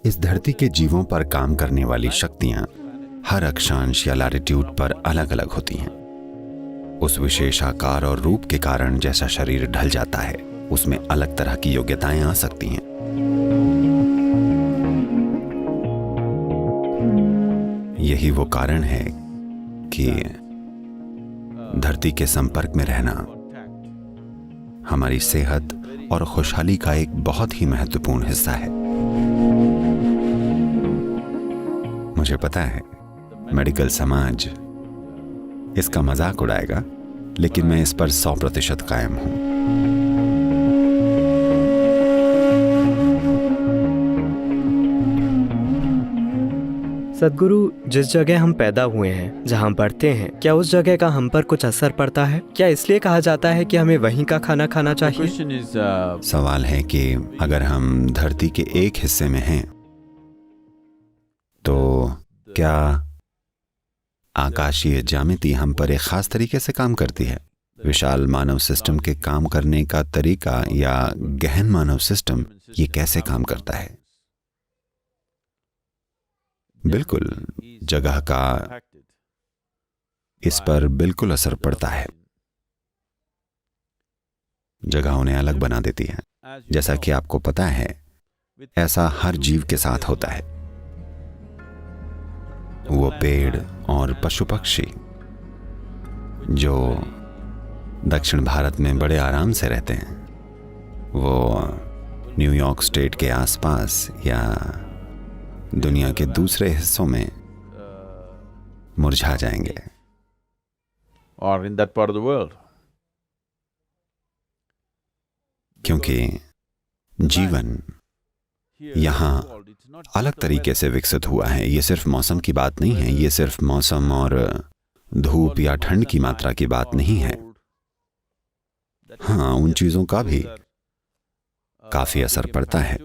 इस धरती के जीवों पर काम करने वाली शक्तियां हर अक्षांश या लैटिट्यूड पर अलग अलग होती हैं। उस विशेष आकार और रूप के कारण जैसा शरीर ढल जाता है, उसमें अलग तरह की योग्यताएं आ सकती हैं। यही वो कारण है कि धरती के संपर्क में रहना हमारी सेहत और खुशहाली का एक बहुत ही महत्वपूर्ण हिस्सा है। मुझे पता है मेडिकल समाज इसका मजाक उड़ाएगा, लेकिन मैं इस पर 100% कायम हूं। सद्गुरु, जिस जगह हम पैदा हुए हैं, जहाँ बढ़ते हैं, क्या उस जगह का हम पर कुछ असर पड़ता है? क्या इसलिए कहा जाता है कि हमें वहीं का खाना खाना चाहिए? सवाल है कि अगर हम धरती के एक हिस्से में हैं, तो क्या आकाशीय ज्यामिति हम पर एक खास तरीके से काम करती है? विशाल मानव सिस्टम के काम करने का तरीका या गहन मानव सिस्टम ये कैसे काम करता है? बिल्कुल, जगह का इस पर बिल्कुल असर पड़ता है। जगह उन्हें अलग बना देती है। जैसा कि आपको पता है, ऐसा हर जीव के साथ होता है। वो पेड़ और पशु पक्षी जो दक्षिण भारत में बड़े आराम से रहते हैं, वो न्यूयॉर्क स्टेट के आसपास या दुनिया के दूसरे हिस्सों में मुरझा जाएंगे। or in that part of the world. क्योंकि जीवन यहाँ अलग तरीके से विकसित हुआ है। ये सिर्फ मौसम की बात नहीं है, ये सिर्फ मौसम और धूप या ठंड की मात्रा की बात नहीं है। हाँ, उन चीजों का भी काफी असर पड़ता है,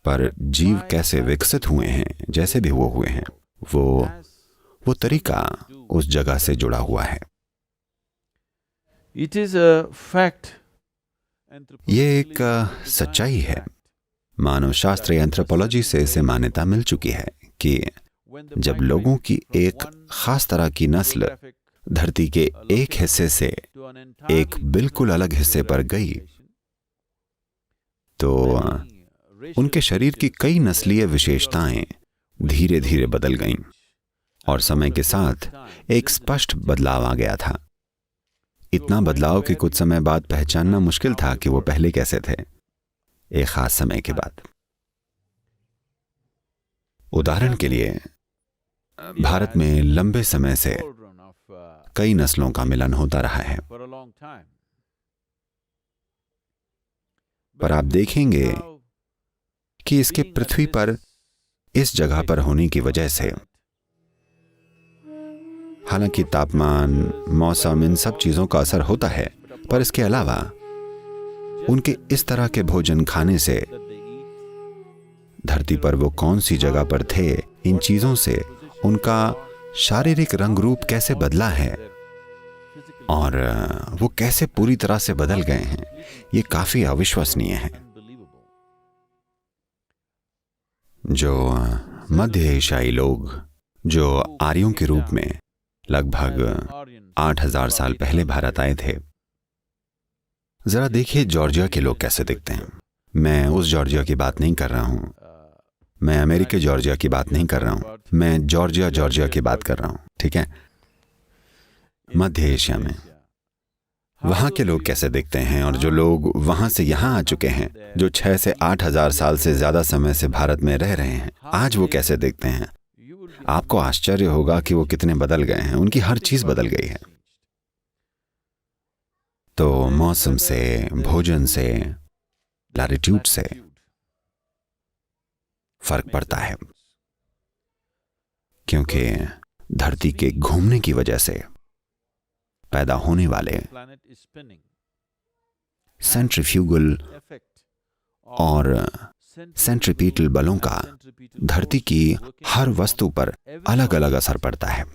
पर जीव कैसे विकसित हुए हैं, जैसे भी वो हुए हैं, वो तरीका उस जगह से जुड़ा हुआ है। It is a fact. ये एक सच्चाई है। मानव शास्त्र या एंथ्रोपोलॉजी से इसे मान्यता मिल चुकी है कि जब लोगों की एक खास तरह की नस्ल धरती के एक हिस्से से एक बिल्कुल अलग हिस्से पर गई, तो उनके शरीर की कई नस्लीय विशेषताएं धीरे धीरे बदल गईं और समय के साथ एक स्पष्ट बदलाव आ गया था। इतना बदलाव कि कुछ समय बाद पहचानना मुश्किल था कि वो पहले कैसे थे, एक खास समय के बाद। उदाहरण के लिए, भारत में लंबे समय से कई नस्लों का मिलन होता रहा है, पर आप देखेंगे कि इसके पृथ्वी पर इस जगह पर होने की वजह से, हालांकि तापमान, मौसम, इन सब चीजों का असर होता है, पर इसके अलावा उनके इस तरह के भोजन खाने से धरती पर वो कौन सी जगह पर थे, इन चीजों से उनका शारीरिक रंग रूप कैसे बदला है और वो कैसे पूरी तरह से बदल गए हैं, ये काफी अविश्वसनीय है। जो मध्य एशियाई लोग जो आर्यों के रूप में लगभग 8000 साल पहले भारत आए थे, जरा देखिए जॉर्जिया के लोग कैसे दिखते हैं। मैं उस जॉर्जिया की बात नहीं कर रहा हूं, मैं अमेरिकी जॉर्जिया की बात नहीं कर रहा हूं, मैं जॉर्जिया की बात कर रहा हूं, ठीक है? मध्य एशिया में वहां के लोग कैसे दिखते हैं, और जो लोग वहां से यहां आ चुके हैं, जो 6 से 8000 साल से ज्यादा समय से भारत में रह रहे हैं, आज वो कैसे दिखते हैं। आपको आश्चर्य होगा कि वो कितने बदल गए हैं, उनकी हर चीज बदल गई है। तो मौसम से, भोजन से, लैटिट्यूड से फर्क पड़ता है, क्योंकि धरती के घूमने की वजह से पैदा होने वाले सेंट्रीफ्यूगल और सेंट्रीपीटल बलों का धरती की हर वस्तु पर अलग अलग असर पड़ता है।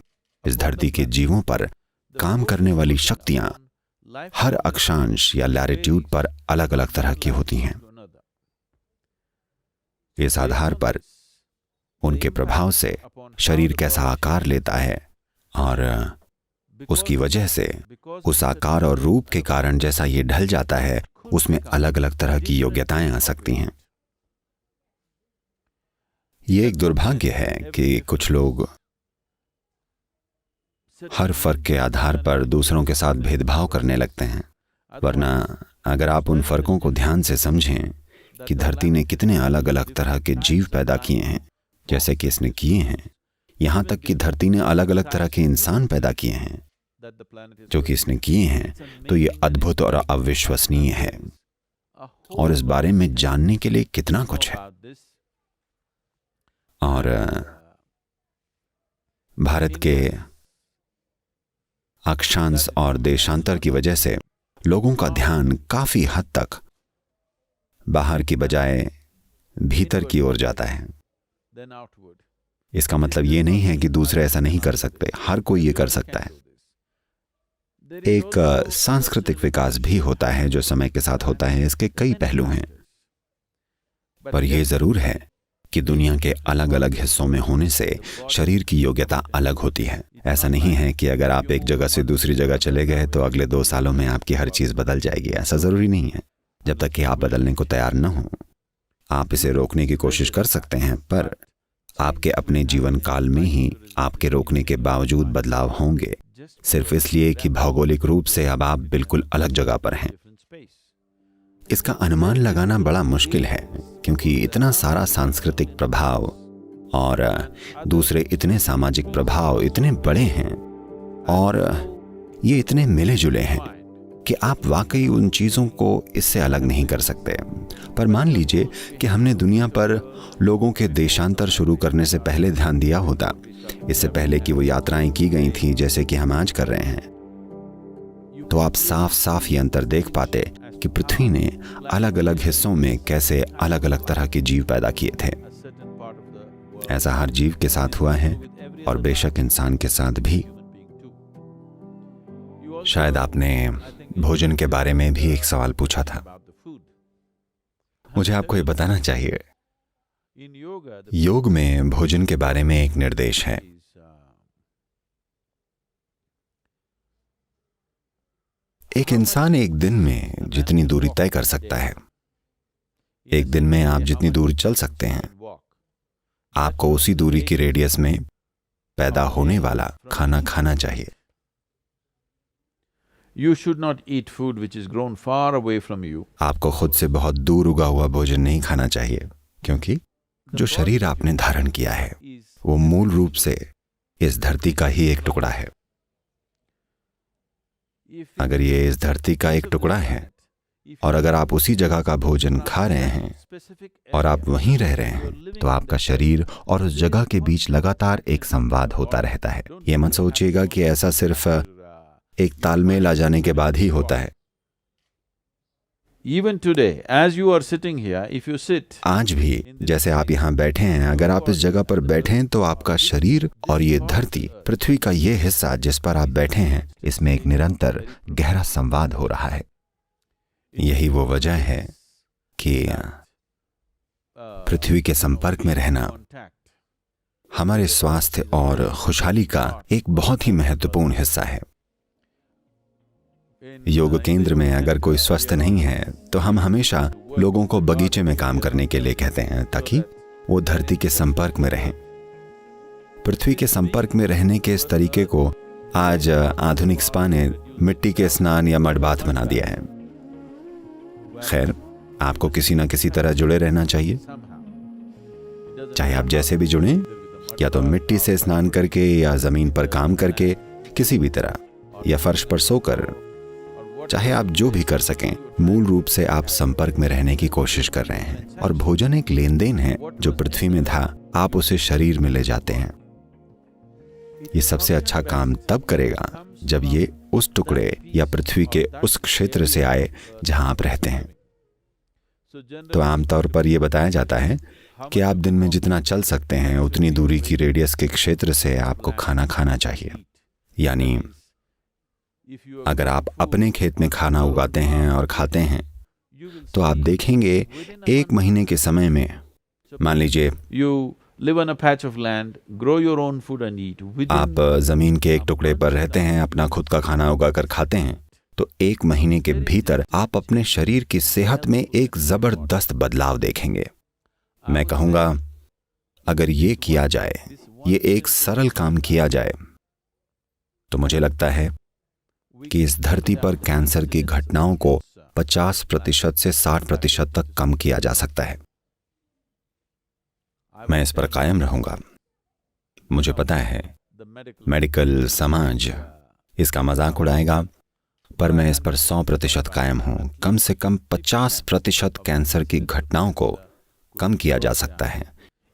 इस धरती के जीवों पर काम करने वाली शक्तियां हर अक्षांश या लैटिट्यूड पर अलग अलग तरह की होती हैं। इस आधार पर उनके प्रभाव से शरीर कैसा आकार लेता है, और उसकी वजह से उस आकार और रूप के कारण जैसा ये ढल जाता है, उसमें अलग अलग तरह की योग्यताएं आ सकती हैं। ये एक दुर्भाग्य है कि कुछ लोग हर फर्क के आधार पर दूसरों के साथ भेदभाव करने लगते हैं। वरना अगर आप उन फर्कों को ध्यान से समझें कि धरती ने कितने अलग अलग तरह के जीव पैदा किए हैं, जैसे कि इसने किए हैं, यहाँ तक कि धरती ने अलग अलग तरह के इंसान पैदा किए हैं जो कि इसने किए हैं, तो ये अद्भुत और अविश्वसनीय है। और इस बारे में जानने के लिए कितना कुछ है। और भारत के अक्षांश और देशांतर की वजह से लोगों का ध्यान काफी हद तक बाहर की बजाय भीतर की ओर जाता है। इसका मतलब ये नहीं है कि दूसरे ऐसा नहीं कर सकते, हर कोई ये कर सकता है। एक सांस्कृतिक विकास भी होता है जो समय के साथ होता है। इसके कई पहलू हैं, पर यह जरूर है कि दुनिया के अलग अलग हिस्सों में होने से शरीर की योग्यता अलग होती है। ऐसा नहीं है कि अगर आप एक जगह से दूसरी जगह चले गए तो अगले 2 सालों में आपकी हर चीज बदल जाएगी। ऐसा जरूरी नहीं है। जब तक कि आप बदलने को तैयार न हो, आप इसे रोकने की कोशिश कर सकते हैं, पर आपके अपने जीवन काल में ही आपके रोकने के बावजूद बदलाव होंगे, सिर्फ इसलिए कि भौगोलिक रूप से अब आप बिल्कुल अलग जगह पर हैं। इसका अनुमान लगाना बड़ा मुश्किल है, क्योंकि इतना सारा सांस्कृतिक प्रभाव और दूसरे इतने सामाजिक प्रभाव इतने बड़े हैं और ये इतने मिले जुले हैं कि आप वाकई उन चीज़ों को इससे अलग नहीं कर सकते। पर मान लीजिए कि हमने दुनिया पर लोगों के देशांतर शुरू करने से पहले ध्यान दिया होता, इससे पहले कि वो यात्राएं की गई थी जैसे कि हम आज कर रहे हैं, तो आप साफ साफ ये अंतर देख पाते कि पृथ्वी ने अलग अलग हिस्सों में कैसे अलग अलग तरह के जीव पैदा किए थे। ऐसा हर जीव के साथ हुआ है और बेशक इंसान के साथ भी। शायद आपने भोजन के बारे में भी एक सवाल पूछा था। मुझे आपको ये बताना चाहिए, योग में भोजन के बारे में एक निर्देश है। एक इंसान एक दिन में जितनी दूरी तय कर सकता है, एक दिन में आप जितनी दूर चल सकते हैं, आपको उसी दूरी की रेडियस में पैदा होने वाला खाना खाना चाहिए। You should not eat food which is grown far away from you. आपको खुद से बहुत दूर उगा हुआ भोजन नहीं खाना चाहिए, क्योंकि जो शरीर आपने धारण किया है वो मूल रूप से इस धरती का ही एक टुकड़ा है। अगर ये इस धरती का एक टुकड़ा है और अगर आप उसी जगह का भोजन खा रहे हैं और आप वहीं रह रहे हैं, तो आपका शरीर और उस जगह के बीच लगातार एक संवाद होता रहता है। ये मत सोचिएगा कि ऐसा सिर्फ एक तालमेल आ जाने के बाद ही होता है। Even today, as you are sitting here, if you sit, आज भी जैसे आप यहाँ बैठे हैं, अगर आप इस जगह पर बैठें तो आपका शरीर और ये धरती, पृथ्वी का ये हिस्सा जिस पर आप बैठे हैं, इसमें एक निरंतर गहरा संवाद हो रहा है। यही वो वजह है कि पृथ्वी के संपर्क में रहना हमारे स्वास्थ्य और खुशहाली का एक बहुत ही महत्वपूर्ण हिस्सा है। योग केंद्र में अगर कोई स्वस्थ नहीं है तो हम हमेशा लोगों को बगीचे में काम करने के लिए कहते हैं, ताकि वो धरती के संपर्क में रहें। पृथ्वी के संपर्क में रहने के इस तरीके को आज आधुनिक स्पा ने मिट्टी के स्नान या मड बाथ बना दिया है। खैर, आपको किसी ना किसी तरह जुड़े रहना चाहिए, चाहे आप जैसे भी जुड़ें, या तो मिट्टी से स्नान करके या जमीन पर काम करके, किसी भी तरह, या फर्श पर सोकर, चाहे आप जो भी कर सकें, मूल रूप से आप संपर्क में रहने की कोशिश कर रहे हैं। और भोजन एक लेन देन है, जो पृथ्वी में था आप उसे शरीर में ले जाते हैं। ये सबसे अच्छा काम तब करेगा जब ये उस टुकड़े या पृथ्वी के उस क्षेत्र से आए जहां आप रहते हैं। तो आमतौर पर यह बताया जाता है कि आप दिन में जितना चल सकते हैं उतनी दूरी की रेडियस के क्षेत्र से आपको खाना खाना चाहिए। यानी अगर आप अपने खेत में खाना उगाते हैं और खाते हैं, तो आप देखेंगे 1 महीने के समय में, मान लीजिए live on a patch of land, grow your own food and eat. आप जमीन के एक टुकड़े पर रहते हैं, अपना खुद का खाना उगाकर खाते हैं, तो 1 महीने के भीतर आप अपने शरीर की सेहत में एक जबरदस्त बदलाव देखेंगे। मैं कहूंगा, अगर ये किया जाए, ये एक सरल काम किया जाए, तो मुझे लगता है कि इस धरती पर कैंसर की घटनाओं को 50% से 60% तक कम किया जा सकता है। मैं इस पर कायम रहूंगा। मुझे पता है मेडिकल समाज इसका मजाक उड़ाएगा, पर मैं इस पर 100% कायम हूं। कम से कम 50% कैंसर की घटनाओं को कम किया जा सकता है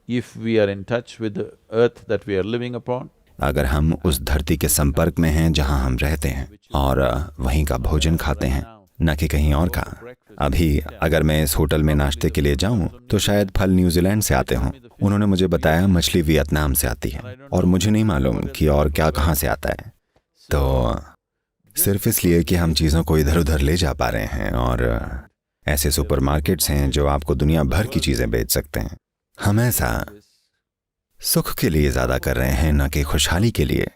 If we are in touch with the earth that we are living upon, अगर हम उस धरती के संपर्क में हैं जहां हम रहते हैं और वहीं का भोजन खाते हैं, न कि कहीं और का। अभी अगर मैं इस होटल में नाश्ते के लिए जाऊं तो शायद फल न्यूजीलैंड से आते हों। उन्होंने मुझे बताया मछली वियतनाम से आती है, और मुझे नहीं मालूम कि और क्या कहाँ से आता है। तो सिर्फ इसलिए कि हम चीज़ों को इधर उधर ले जा पा रहे हैं, और ऐसे सुपरमार्केट्स हैं जो आपको दुनिया भर की चीज़ें बेच सकते हैं। हम ऐसा सुख के लिए ज़्यादा कर रहे हैं, न कि खुशहाली के लिए।